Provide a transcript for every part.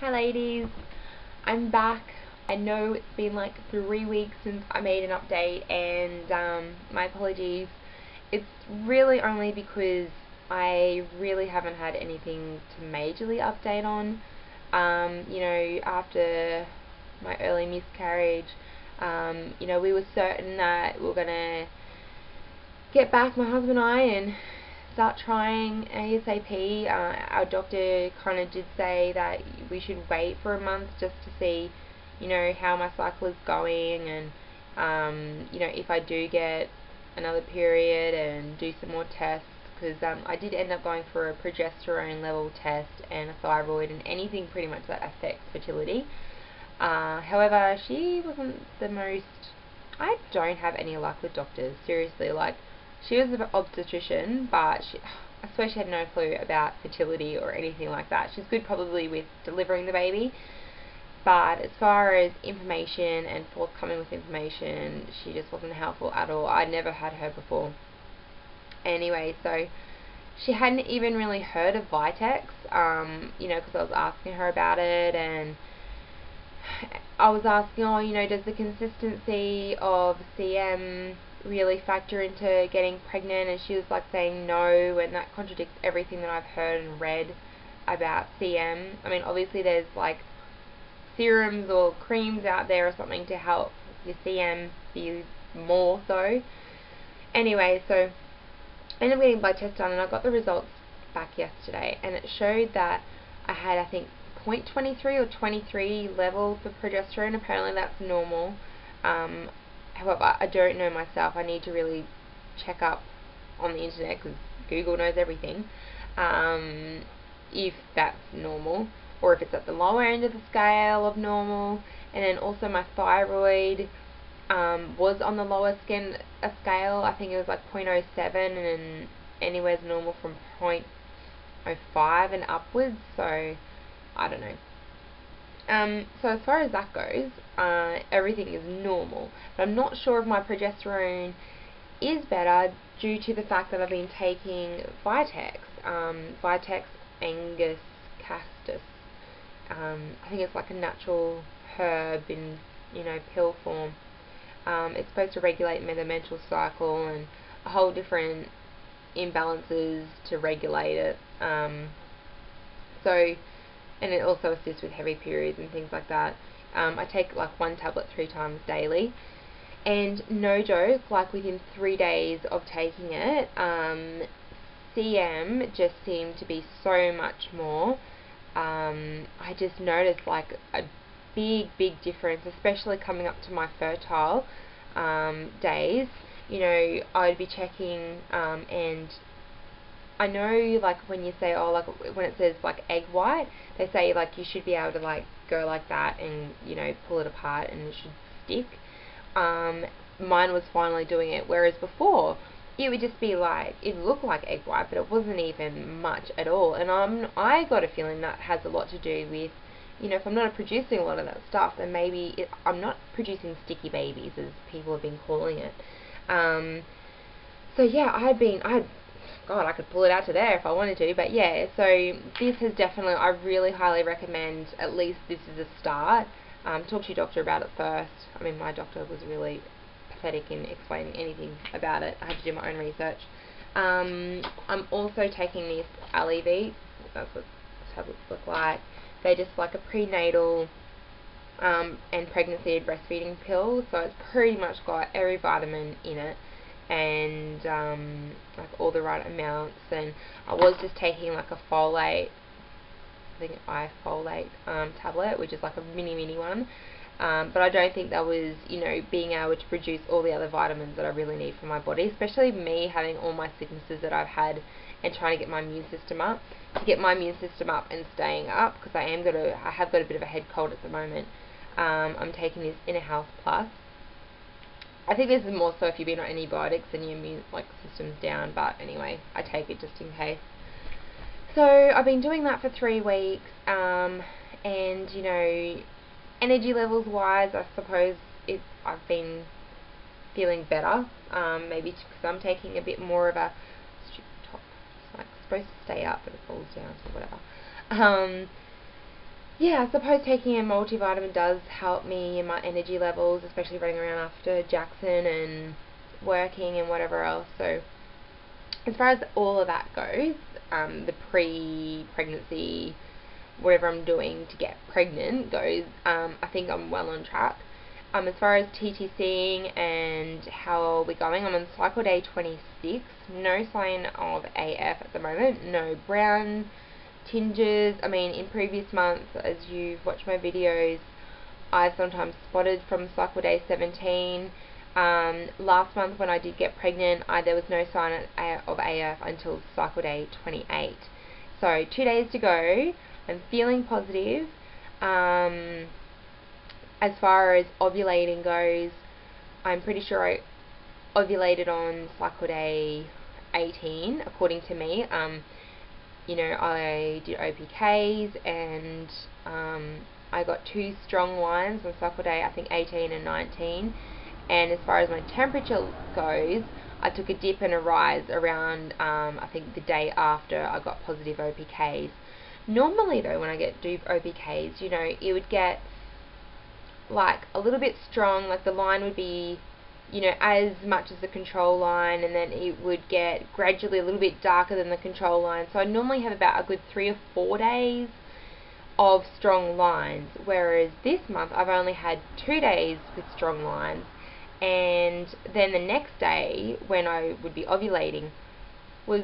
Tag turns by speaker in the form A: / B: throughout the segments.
A: Hi ladies, I'm back. I know it's been like 3 weeks since I made an update, and my apologies. It's really only because I really haven't had anything to majorly update on. After my early miscarriage, we were certain that we were going to get back, my husband and I, and start trying ASAP. Our doctor kind of did say that we should wait for a month just to see, how my cycle is going, and if I do get another period, and do some more tests, because I did end up going for a progesterone level test and a thyroid and anything pretty much that affects fertility. However, she wasn't the most. I don't have any luck with doctors, seriously. Like, she was an obstetrician, but I swear she had no clue about fertility or anything like that. She's good probably with delivering the baby, but as far as information and forthcoming with information, she just wasn't helpful at all. I'd never had her before. Anyway, so she hadn't even really heard of VITEX, because I was asking her about it, and I was asking, does the consistency of CM really factor into getting pregnant? And she was like saying no, and that contradicts everything that I've heard and read about CM. I mean, obviously there's like serums or creams out there or something to help your CM be more so. Anyway, so I ended up getting blood test done, and I got the results back yesterday, and it showed that I had, I think, 0.23 or 23 levels of progesterone. Apparently that's normal. However, I don't know myself. I need to really check up on the internet, because Google knows everything, if that's normal, or if it's at the lower end of the scale of normal. And then also my thyroid was on the lower scale. I think it was like 0.07, and anywhere's normal from 0.05 and upwards, so I don't know. So as far as that goes, everything is normal, but I'm not sure if my progesterone is better due to the fact that I've been taking VITEX, VITEX Angus castus. I think it's like a natural herb in, pill form. It's supposed to regulate the menstrual cycle and a whole different imbalances to regulate it. And it also assists with heavy periods and things like that. I take like 1 tablet 3 times daily, and no joke, like within 3 days of taking it, CM just seemed to be so much more. I just noticed like a big difference, especially coming up to my fertile days. I'd be checking, and I know, like, when you say, like, when it says, like, egg white, they say, like, you should be able to, like, go like that and, pull it apart and it should stick. Mine was finally doing it, whereas before, it would just be, like, it looked like egg white, but it wasn't even much at all. And I got a feeling that has a lot to do with, if I'm not producing a lot of that stuff, then maybe I'm not producing sticky babies, as people have been calling it. So, yeah, God, I could pull it out today if I wanted to, but yeah, so this has definitely, I really highly recommend, at least this is a start. Talk to your doctor about it first. I mean, my doctor was really pathetic in explaining anything about it. I had to do my own research. I'm also taking this Early. That's what tablets look like. They're just like a prenatal and pregnancy and breastfeeding pill, so it's pretty much got every vitamin in it, and like all the right amounts. And I was just taking like a folate, I think an folate tablet, which is like a mini one, but I don't think that was, being able to produce all the other vitamins that I really need for my body, especially me having all my sicknesses that I've had and trying to get my immune system up. To get my immune system up and staying up, because I have got a bit of a head cold at the moment, I'm taking this Inner Health Plus. I think this is more so if you've been on antibiotics and your immune system's down, but anyway, I take it just in case. So I've been doing that for 3 weeks, and energy levels wise, I suppose I've been feeling better. Maybe because I'm taking a bit more of a top. It's like supposed to stay up, but it falls down, so whatever. yeah, I suppose taking a multivitamin does help me in my energy levels, especially running around after Jackson and working and whatever else. So as far as all of that goes, the pre-pregnancy, whatever I'm doing to get pregnant goes, I think I'm well on track. As far as TTCing and how we're going, I'm on cycle day 26. No sign of AF at the moment. No brown tinges. I mean, in previous months, as you've watched my videos, I've sometimes spotted from cycle day 17. Last month when I did get pregnant, there was no sign of AF until cycle day 28. So 2 days to go. I'm feeling positive. As far as ovulating goes, I'm pretty sure I ovulated on cycle day 18, according to me. You know, I did OPKs and I got 2 strong lines on cycle day, I think 18 and 19. And as far as my temperature goes, I took a dip and a rise around, I think the day after I got positive OPKs. Normally though, when I do OPKs, you know, it would get like a little bit strong, like the line would be, you know, as much as the control line, and then it would get gradually a little bit darker than the control line. So I normally have about a good 3 or 4 days of strong lines, whereas this month I've only had 2 days with strong lines, and then the next day when I would be ovulating was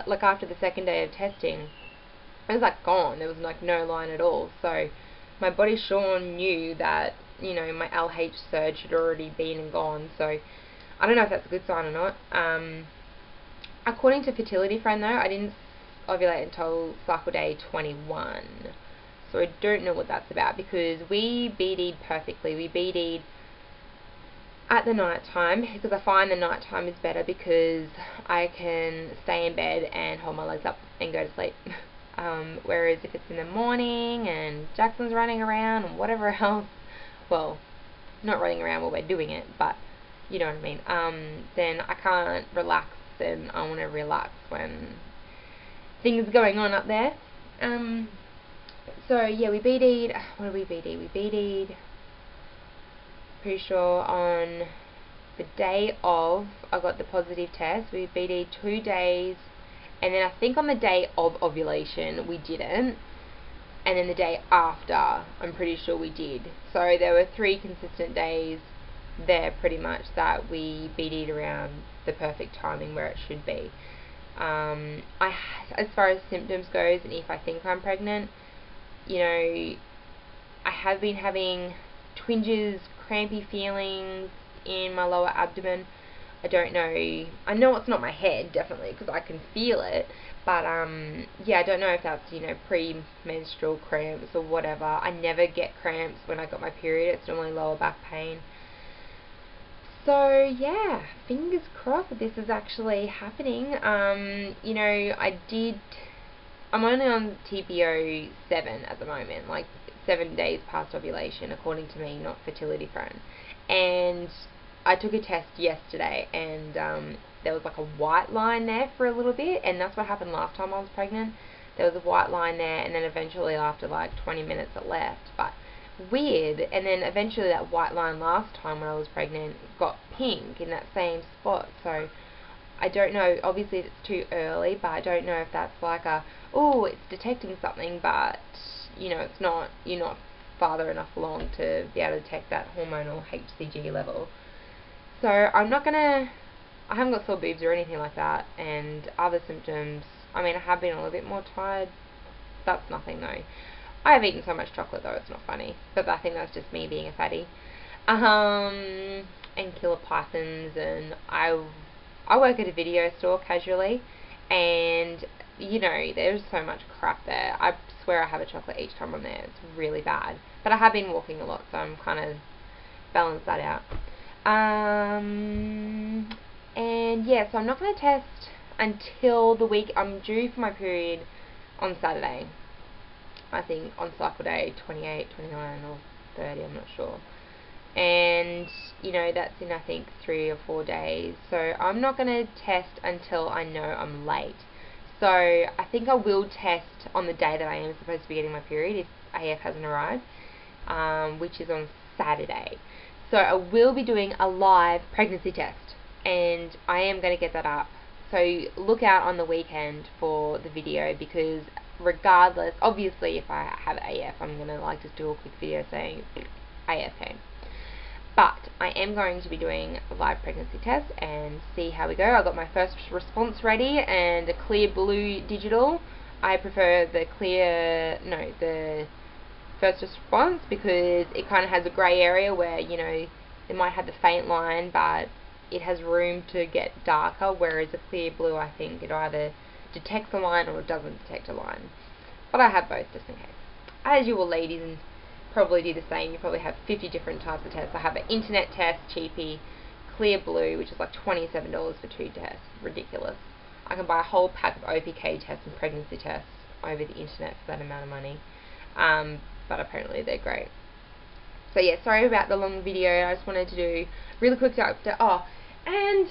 A: like after the second day of testing, it was like gone. There was like no line at all. So my body sure knew that, you know, my LH surge had already been and gone. So I don't know if that's a good sign or not. According to Fertility Friend though, I didn't ovulate until cycle day 21. So I don't know what that's about, because we BD'd perfectly. We BD'd at the night time, because I find the night time is better because I can stay in bed and hold my legs up and go to sleep. Whereas if it's in the morning and Jackson's running around and whatever else, well, not running around while we're doing it, but you know what I mean, then I can't relax, and I want to relax when things are going on up there. So yeah, we BD'd, what did we BD? We BD'd, pretty sure on the day of I got the positive test, we BD'd 2 days, and then I think on the day of ovulation we didn't, and then the day after I'm pretty sure we did. So there were 3 consistent days there pretty much that we BD'd around the perfect timing where it should be. As far as symptoms goes, and if I think I'm pregnant, you know, I have been having twinges, crampy feelings in my lower abdomen. I don't know, I know it's not my head, definitely, because I can feel it, but yeah, I don't know if that's, you know, premenstrual cramps or whatever. I never get cramps when I got my period. It's normally lower back pain. So yeah, fingers crossed that this is actually happening. You know, I'm only on TPO 7 at the moment, like 7 days past ovulation, according to me, not Fertility Friend. And I took a test yesterday, and there was like a white line there for a little bit, and that's what happened last time I was pregnant. There was a white line there, and then eventually after like 20 minutes it left, but weird. And then eventually that white line last time when I was pregnant got pink in that same spot. So I don't know, obviously it's too early, but I don't know if that's like oh, it's detecting something, but you know, it's not, you're not farther enough along to be able to detect that hormonal HCG level. So I'm not gonna, I haven't got sore boobs or anything like that, and other symptoms, I mean, I have been a little bit more tired. That's nothing though. I have eaten so much chocolate though, it's not funny, but I think that's just me being a fatty. And killer pythons, and I work at a video store casually, and you know, there's so much crap there. I swear I have a chocolate each time I'm there. It's really bad. But I have been walking a lot, so I'm kind of balance that out. And yeah, so I'm not going to test until the week I'm due for my period on Saturday. I think on cycle day 28, 29 or 30, I'm not sure. And you know, that's in I think 3 or 4 days. So I'm not going to test until I know I'm late. So I think I will test on the day that I am supposed to be getting my period if AF hasn't arrived, which is on Saturday. So I will be doing a live pregnancy test, and I am going to get that up. So look out on the weekend for the video, because regardless, obviously if I have AF, I'm going to like just do a quick video saying AF came. But I am going to be doing a live pregnancy test and see how we go. I got my first response ready and a clear blue digital. I prefer the first response, because it kind of has a grey area where, you know, it might have the faint line, but it has room to get darker, whereas a clear blue, I think it either detects a line or it doesn't detect a line. But I have both just in case. As you will, ladies, and probably do the same. You probably have 50 different types of tests. I have an internet test, cheapie, clear blue, which is like $27 for 2 tests. Ridiculous. I can buy a whole pack of OPK tests and pregnancy tests over the internet for that amount of money. But apparently they're great. So yeah, sorry about the long video. I just wanted to do really quick update. Oh, and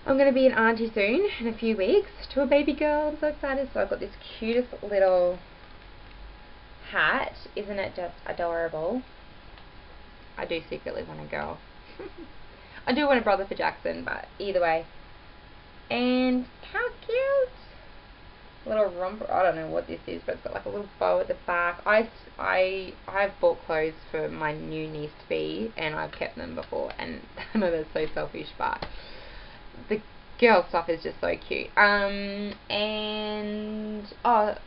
A: I'm going to be an auntie soon, in a few weeks, to a baby girl. I'm so excited. So I've got this cutest little hat. Isn't it just adorable? I do secretly want a girl. I do want a brother for Jackson, but either way. And how cute! Little romper. I don't know what this is, but it's got like a little bow at the back. I've bought clothes for my new niece to be, and I've kept them before, and I know that's so selfish, but the girl stuff is just so cute. And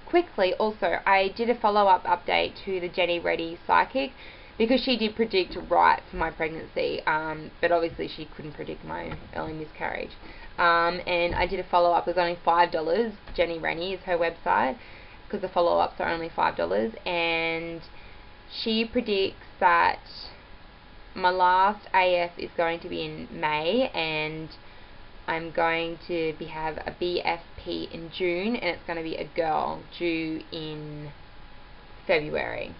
A: quickly also, I did a follow-up update to the Jenny Reddy psychic, because she did predict right for my pregnancy, but obviously she couldn't predict my early miscarriage. And I did a follow-up. It was only $5. Jenny Reddy is her website, because the follow-ups are only $5, and she predicts that my last AF is going to be in May, and I'm going to have a BFP in June, and it's going to be a girl due in February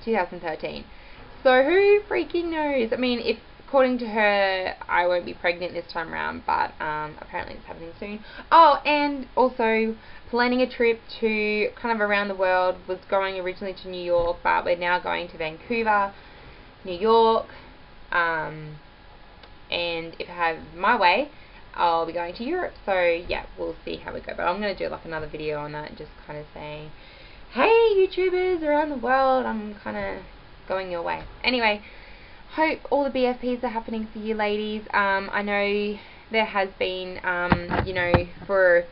A: 2013. So who freaking knows? I mean, if according to her, I won't be pregnant this time around, but apparently it's happening soon. Oh, and also planning a trip to kind of around the world. Was going originally to New York, but we're now going to Vancouver, New York, and if I have my way, I'll be going to Europe. So yeah, we'll see how we go. But I'm going to do like another video on that, just kind of saying, hey YouTubers around the world, I'm kind of going your way. Anyway, hope all the BFPs are happening for you ladies. I know there has been, you know, for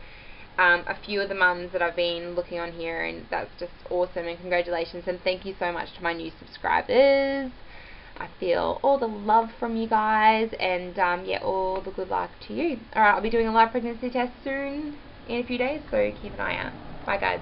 A: a few of the mums that I've been looking on here, and that's just awesome, and congratulations, and thank you so much to my new subscribers. I feel all the love from you guys, and yeah, all the good luck to you. Alright, I'll be doing a live pregnancy test soon, in a few days, so keep an eye out. Bye guys.